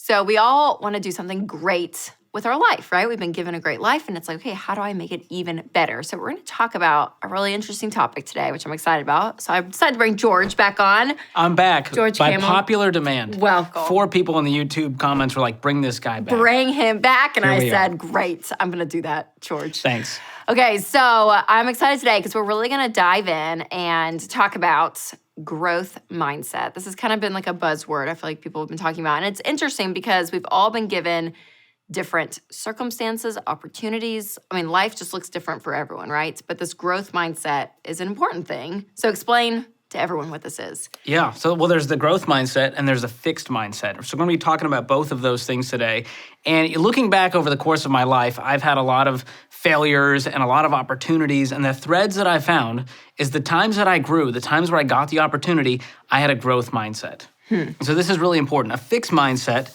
So we all want to do something great with our life, right? We've been given a great life, and it's like, okay, how do I make it even better? So we're going to talk about a really interesting topic today, which I'm excited about. So I decided to bring George back on. I'm back. George by Camel. popular demand. Welcome. 4 people in the YouTube comments were like, bring this guy back. Bring him back. And Here I we said, are. great, I'm going to do that, George. Thanks. Okay, so I'm excited today because we're really going to dive in and talk about growth mindset. This has kind of been like a buzzword I feel like people have been talking about. And it's interesting because we've all been given different circumstances, opportunities. I mean, life just looks different for everyone, right? But this growth mindset is an important thing. So explain to everyone what this is. Yeah. So, there's the growth mindset and there's a fixed mindset. So, we're going to be talking about both of those things today. And looking back over the course of my life, I've had a lot of failures and a lot of opportunities. And the threads that I found is the times that I grew, the times where I got the opportunity, I had a growth mindset. So, this is really important. A fixed mindset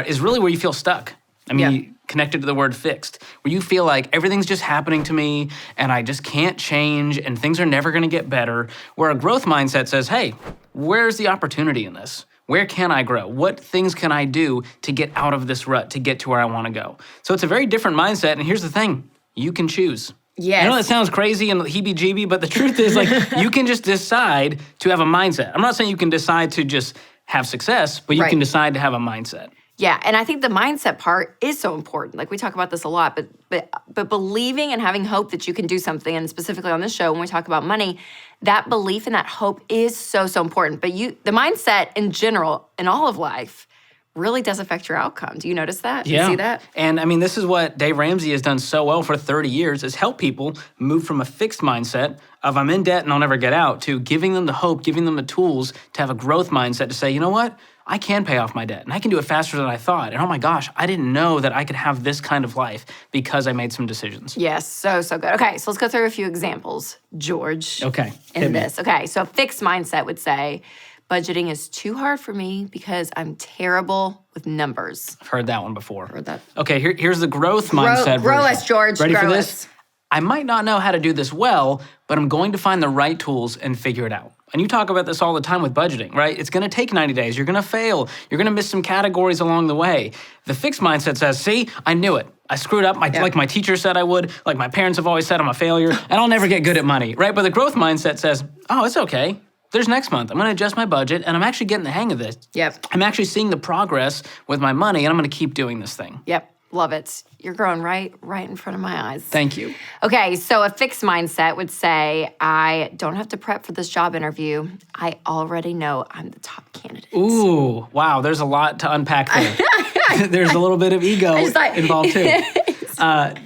is really where you feel stuck. I mean, connected to the word fixed, where you feel like everything's just happening to me and I just can't change and things are never going to get better. Where a growth mindset says, hey, where's the opportunity in this? Where can I grow? What things can I do to get out of this rut, to get to where I want to go? So it's a very different mindset. And here's the thing, you can choose. Yes. I know that sounds crazy and heebie-jeebie, but the truth is, like, you can just decide to have a mindset. I'm not saying you can decide to just have success, but you can decide to have a mindset. Yeah, and I think the mindset part is so important. Like we talk about this a lot, but believing and having hope that you can do something, and specifically on this show when we talk about money, that belief and that hope is so important. But the mindset in general in all of life really does affect your outcome. Do you notice that? Yeah. You see that? And I mean, this is what Dave Ramsey has done so well for 30 years is help people move from a fixed mindset of I'm in debt and I'll never get out to giving them the hope, giving them the tools to have a growth mindset to say, you know what? I can pay off my debt and I can do it faster than I thought. And oh my gosh, I didn't know that I could have this kind of life because I made some decisions. Yes, so good. Okay, so let's go through a few examples, George. Okay. In this. Okay, so a fixed mindset would say, budgeting is too hard for me because I'm terrible with numbers. I've heard that one before. Heard that. Okay, here's the growth mindset Grow version. us, George. Ready grow for us. this? I might not know how to do this well, but I'm going to find the right tools and figure it out. And you talk about this all the time with budgeting, right? It's going to take 90 days. You're going to fail. You're going to miss some categories along the way. The fixed mindset says, see, I knew it. I screwed up like my teacher said I would, like my parents have always said I'm a failure, and I'll never get good at money, right? But the growth mindset says, oh, it's okay. There's next month. I'm going to adjust my budget, and I'm actually getting the hang of this. Yep. I'm actually seeing the progress with my money, and I'm going to keep doing this thing. Yep. Love it. You're growing right in front of my eyes. Thank you. Okay, so a fixed mindset would say, I don't have to prep for this job interview. I already know I'm the top candidate. Ooh, wow. There's a lot to unpack there. There's a little bit of ego involved too.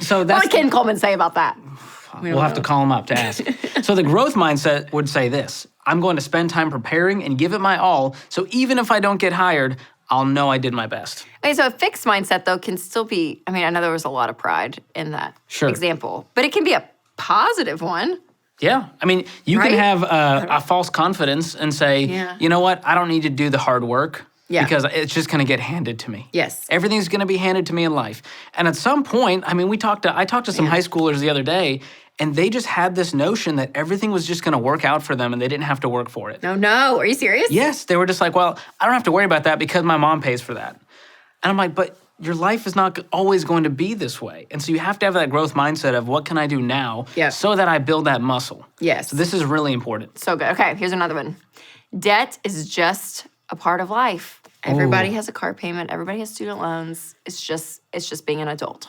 So that's what did Ken Coleman say about that? We'll have to call him up to ask. So the growth mindset would say this: I'm going to spend time preparing and give it my all. So even if I don't get hired, I'll know I did my best. Okay, so a fixed mindset, though, can still be, I mean, I know there was a lot of pride in that example, but it can be a positive one. Yeah. I mean, you can have a false confidence and say, you know what, I don't need to do the hard work because it's just going to get handed to me. Yes. Everything's going to be handed to me in life. And at some point, I mean, I talked to some high schoolers the other day, and they just had this notion that everything was just going to work out for them and they didn't have to work for it. No. Are you serious? Yes. They were just like, well, I don't have to worry about that because my mom pays for that. And I'm like, but your life is not always going to be this way. And so you have to have that growth mindset of what can I do now so that I build that muscle. Yes. So this is really important. So good. Okay, here's another one. Debt is just a part of life. Everybody has a car payment. Everybody has student loans. It's just being an adult.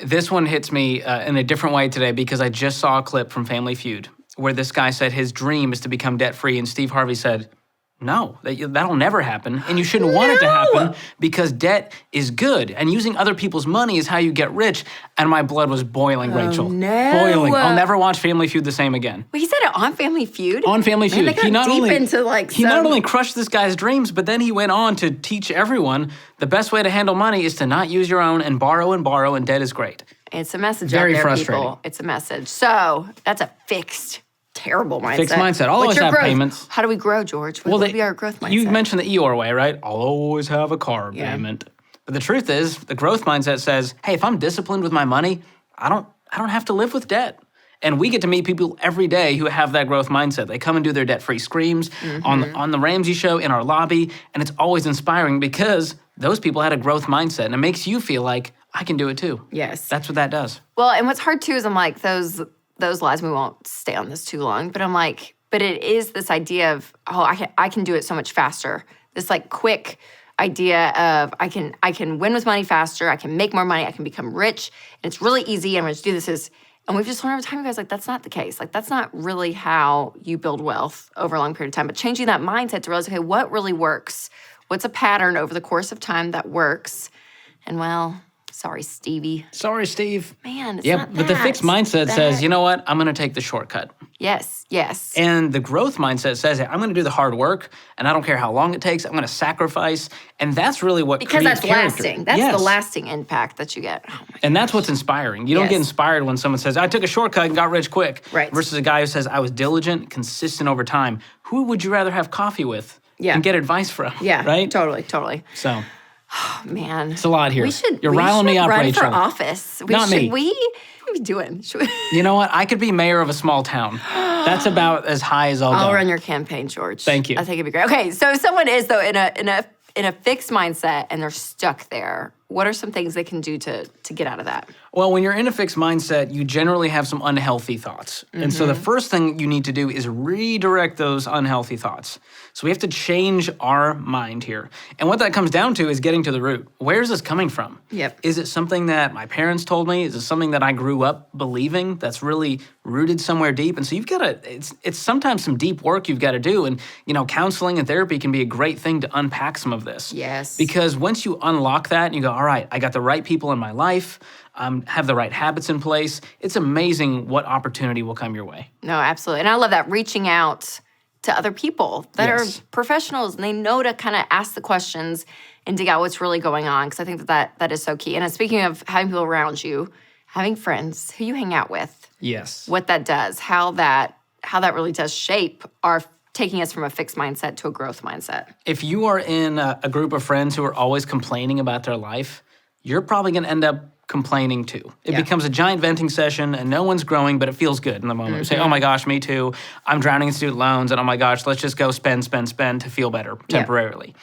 This one hits me in a different way today because I just saw a clip from Family Feud where this guy said his dream is to become debt-free, and Steve Harvey said, no, that'll never happen, and you shouldn't want it to happen because debt is good, and using other people's money is how you get rich, and my blood was boiling, Rachel. No. Boiling. I'll never watch Family Feud the same again. Wait, he said it on Family Feud? On Family Feud. They got He not only crushed this guy's dreams, but then he went on to teach everyone the best way to handle money is to not use your own and borrow, and debt is great. It's a message Very out there, frustrating. people. It's a message. So that's a terrible mindset. Fixed mindset. I'll always have payments. How do we grow, George? What would be our growth mindset? You mentioned the Eeyore way, right? I'll always have a car payment. But the truth is, the growth mindset says, hey, if I'm disciplined with my money, I don't have to live with debt. And we get to meet people every day who have that growth mindset. They come and do their debt-free screams on the Ramsey show in our lobby, and it's always inspiring because those people had a growth mindset, and it makes you feel like I can do it too. Yes. That's what that does. Well, and what's hard too is I'm like, those lies, we won't stay on this too long, but I'm like, but it is this idea of, oh, I can do it so much faster. This like quick idea of I can win with money faster, I can make more money, I can become rich, and it's really easy, I'm gonna do this. And we've just learned over time, you guys, like that's not the case. Like that's not really how you build wealth over a long period of time. But changing that mindset to realize, okay, what really works? What's a pattern over the course of time that works? And well, sorry, Stevie. Sorry, Steve. Man, it's yeah, not but the that. fixed mindset That- says, you know what? I'm going to take the shortcut. Yes, yes. And the growth mindset says, I'm going to do the hard work, and I don't care how long it takes. I'm going to sacrifice, and that's really what Because creates that's character. lasting. That's Yes. the lasting impact that you get. Oh my And that's what's inspiring. You don't get Yes. inspired when someone says, I took a shortcut and got rich quick. Right. Versus a guy who says, I was diligent, consistent over time. Who would you rather have coffee with Yeah. and get advice from? Yeah, Right? totally. So, Oh, man. it's a lot here. You're we riling me should up, run Rachel. for office. Not me. What are we doing? Should we? You know what? I could be mayor of a small town. That's about as high as I'll go. I'll run your campaign, George. Thank you. I think it'd be great. Okay, so if someone is though in a fixed mindset and they're stuck there, what are some things they can do to get out of that? Well, when you're in a fixed mindset, you generally have some unhealthy thoughts. And so the first thing you need to do is redirect those unhealthy thoughts. So we have to change our mind here. And what that comes down to is getting to the root. Where is this coming from? Yep. Is it something that my parents told me? Is it something that I grew up believing that's really rooted somewhere deep? And so you've got to, it's sometimes some deep work you've got to do. And, counseling and therapy can be a great thing to unpack some of this. Yes. Because once you unlock that and you go, all right, I got the right people in my life, have the right habits in place, it's amazing what opportunity will come your way. No, absolutely. And I love that reaching out to other people that Yes. are professionals and they know to kind of ask the questions and dig out what's really going on. Because I think that is so key. And speaking of having people around you, having friends who you hang out with, Yes. what that does, how that really does shape our taking us from a fixed mindset to a growth mindset. If you are in a group of friends who are always complaining about their life, you're probably going to end up complaining too. It Yeah. becomes a giant venting session and no one's growing, but it feels good in the moment. You say, oh my gosh, me too. I'm drowning in student loans and oh my gosh, let's just go spend to feel better temporarily.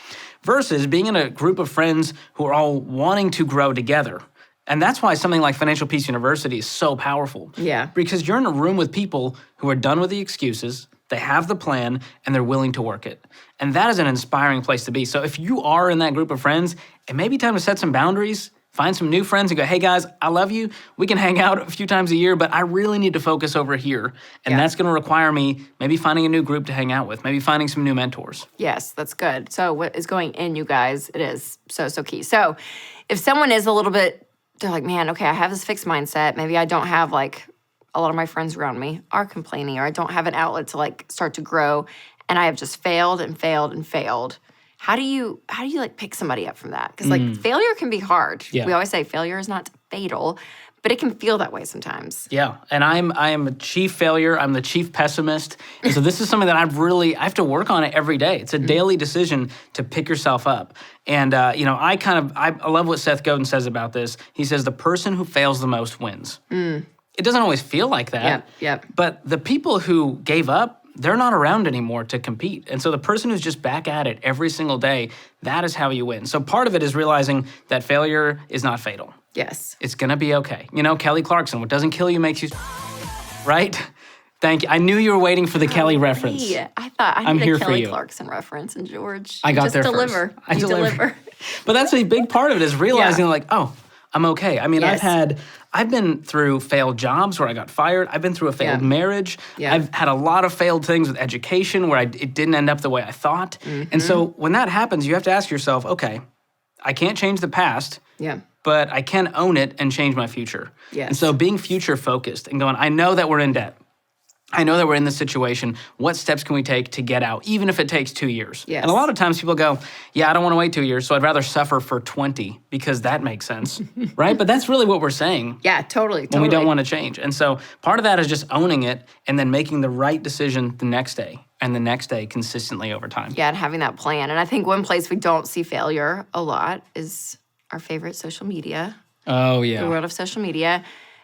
Versus being in a group of friends who are all wanting to grow together. And that's why something like Financial Peace University is so powerful. Yeah. Because you're in a room with people who are done with the excuses, they have the plan, and they're willing to work it. And that is an inspiring place to be. So if you are in that group of friends, it may be time to set some boundaries, find some new friends and go, hey guys, I love you. We can hang out a few times a year, but I really need to focus over here. And that's going to require me maybe finding a new group to hang out with, maybe finding some new mentors. Yes, that's good. So what is going in, you guys, it is so key. So if someone is a little bit, they're like, man, okay, I have this fixed mindset. Maybe I don't have like a lot of my friends around me are complaining, or I don't have an outlet to like start to grow, and I have just failed. How do you like pick somebody up from that? Because like failure can be hard. Yeah. We always say failure is not fatal, but it can feel that way sometimes. Yeah, and I am a chief failure. I'm the chief pessimist. And so this is something that I have to work on it every day. It's a daily decision to pick yourself up. And I love what Seth Godin says about this. He says the person who fails the most wins. It doesn't always feel like that. Yep. But the people who gave up, they're not around anymore to compete. And so the person who's just back at it every single day, that is how you win. So part of it is realizing that failure is not fatal. Yes. It's going to be okay. Kelly Clarkson, what doesn't kill you makes you... Right? Thank you. I knew you were waiting for the Kelly reference. Yeah, I thought I I'm need here a for Kelly you. Clarkson reference, and George, I got just there deliver. first. I You deliver. But that's a big part of it is realizing like, oh, I'm okay. I mean, Yes. I've been through failed jobs where I got fired. I've been through a failed marriage. Yeah. I've had a lot of failed things with education where it didn't end up the way I thought. And so when that happens, you have to ask yourself, okay, I can't change the past. Yeah. But I can own it and change my future. Yes. And so being future focused and going, I know that we're in debt. I know that we're in this situation. What steps can we take to get out, even if it takes 2 years? Yes. And a lot of times people go, yeah, I don't want to wait 2 years, so I'd rather suffer for 20 because that makes sense, right? But that's really what we're saying Yeah, totally. when we don't want to change. And so part of that is just owning it and then making the right decision the next day and the next day consistently over time. Yeah, and having that plan. And I think one place we don't see failure a lot is our favorite social media, Oh, the yeah. world of social media.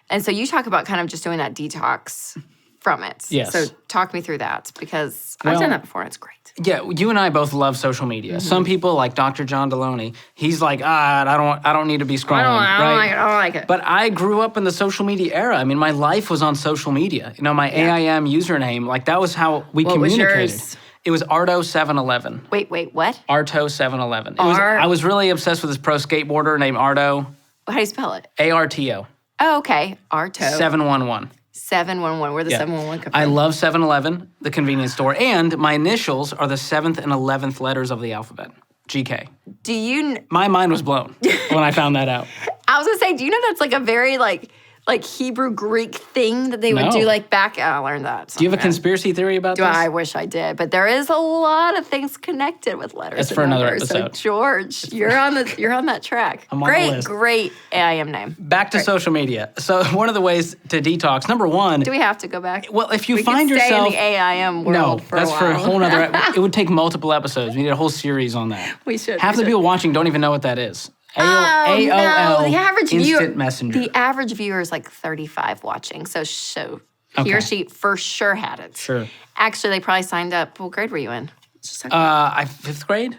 And so you talk about kind of just doing that detox from it. Yes. So talk me through that because I've done that before and it's great. Yeah, you and I both love social media. Some people, like Dr. John Deloney, he's like, I don't need to be scrolling. I don't like it. But I grew up in the social media era. I mean, my life was on social media. You know, my AIM username, like that was how we communicated. Was yours? It was Arto711. Wait, what? Arto711. I was really obsessed with this pro skateboarder named Arto. How do you spell it? ARTO. Oh, okay. Arto. 711. 711. Where the 711 come from? I love 7-Eleven, the convenience store, and my initials are the 7th and 11th letters of the alphabet. GK. Do you... My mind was blown when I found that out. I was going to say, do you know that's like a very like Hebrew Greek thing that they would do like back... I learned that. Do you have a conspiracy theory about this? I wish I did, but there is a lot of things connected with letters. That's for another numbers. episode. So George, you're on that track. I'm on the list. Great AIM name. Back to social media. So one of the ways to detox, number one... Do we have to go back? Well, if you we find could stay yourself... in the AIM world for a while. that's for a whole nother... It would take multiple episodes. We need a whole series on that. We should. Half the people watching don't even know what that is. AOL, no, the average Instant Messenger. The average viewer is like 35 watching, so he or she for sure had it. Sure. Actually, they probably signed up. What grade were you in? Fifth grade?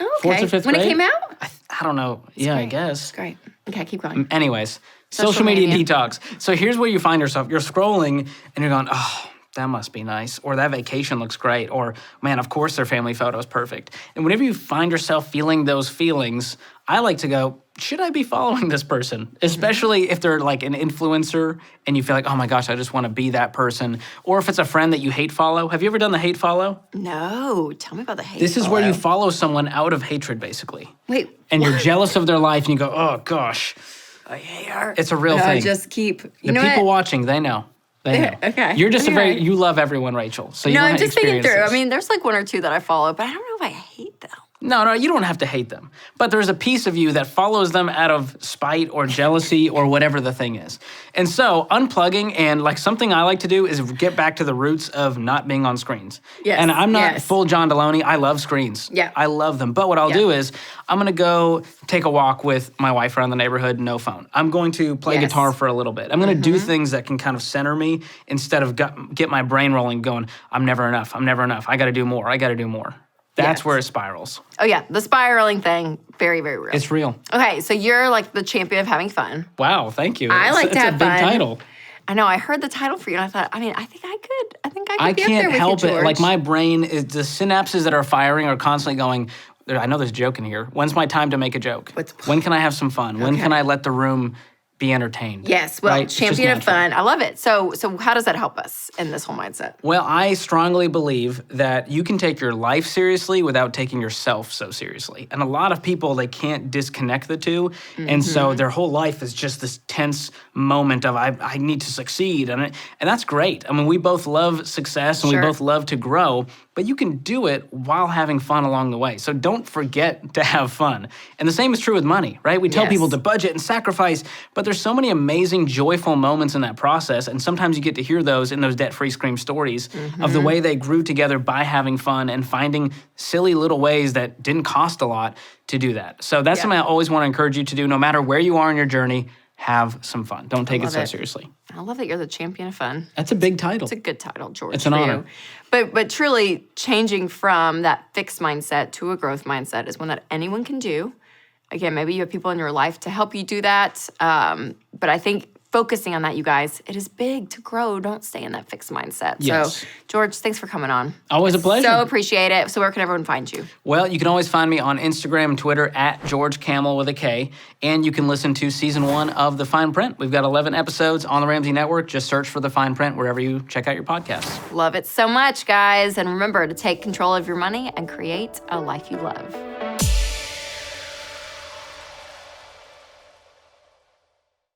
Oh, okay. Fourth or fifth when grade? it came out? I don't know. I guess. That's great. Okay, keep going. Anyways, social media detox. So here's where you find yourself. You're scrolling and you're going, oh, that must be nice. Or that vacation looks great. Or, man, of course their family photo is perfect. And whenever you find yourself feeling those feelings, I like to go, should I be following this person? Especially if they're like an influencer and you feel like, oh my gosh, I just want to be that person. Or if it's a friend that you hate follow. Have you ever done the hate follow? No. Tell me about the hate This follow. is where you follow someone out of hatred, basically. Wait. And you're jealous of their life and you go, oh gosh, I hate her. It's a real thing. Just keep. The people watching, they know. They know. Okay. You're just you love everyone, Rachel. So you don't I'm have just thinking through. experiences. I mean, there's like one or two that I follow, but I don't know if I hate them. No, you don't have to hate them. But there's a piece of you that follows them out of spite or jealousy or whatever the thing is. And so unplugging and like something I like to do is get back to the roots of not being on screens. Yes, And I'm not full John Deloney. I love screens. Yeah. I love them. But what I'll do is I'm going to go take a walk with my wife around the neighborhood, no phone. I'm going to play guitar for a little bit. I'm going to do things that can kind of center me instead of get my brain rolling going, I'm never enough. I got to do more. That's where it spirals. Oh, yeah. The spiraling thing, very, very real. It's real. Okay, so you're like the champion of having fun. Wow, thank you. I like to have fun. It's a big title. I know. I heard the title for you, and I thought, I think I could. I think I could I be up there can't with help you, it. George. Like my brain is the synapses that are firing are constantly going. I know there's a joke in here. When's my time to make a joke? When can I have some fun? When can I let the room be entertained? Yes, well, right? champion of fun. I love it. So how does that help us in this whole mindset? Well, I strongly believe that you can take your life seriously without taking yourself so seriously. And a lot of people, they can't disconnect the two. And so their whole life is just this tense moment of I need to succeed. And that's great. I mean, we both love success and we both love to grow, but you can do it while having fun along the way. So don't forget to have fun. And the same is true with money, right? We tell people to budget and sacrifice, but there's so many amazing, joyful moments in that process. And sometimes you get to hear those in those debt-free scream stories of the way they grew together by having fun and finding silly little ways that didn't cost a lot to do that. So that's something I always want to encourage you to do. No matter where you are in your journey, have some fun. Don't take it so seriously. I love that you're the champion of fun. That's a big title. It's a good title, George. It's an honor. But truly changing from that fixed mindset to a growth mindset is one that anyone can do. Again, maybe you have people in your life to help you do that. But I think focusing on that, you guys, it is big to grow. Don't stay in that fixed mindset. Yes. So, George, thanks for coming on. Always a pleasure. So appreciate it. So where can everyone find you? Well, you can always find me on Instagram and Twitter at George Camel with a K. And you can listen to season 1 of The Fine Print. We've got 11 episodes on the Ramsey Network. Just search for The Fine Print wherever you check out your podcasts. Love it so much, guys. And remember to take control of your money and create a life you love.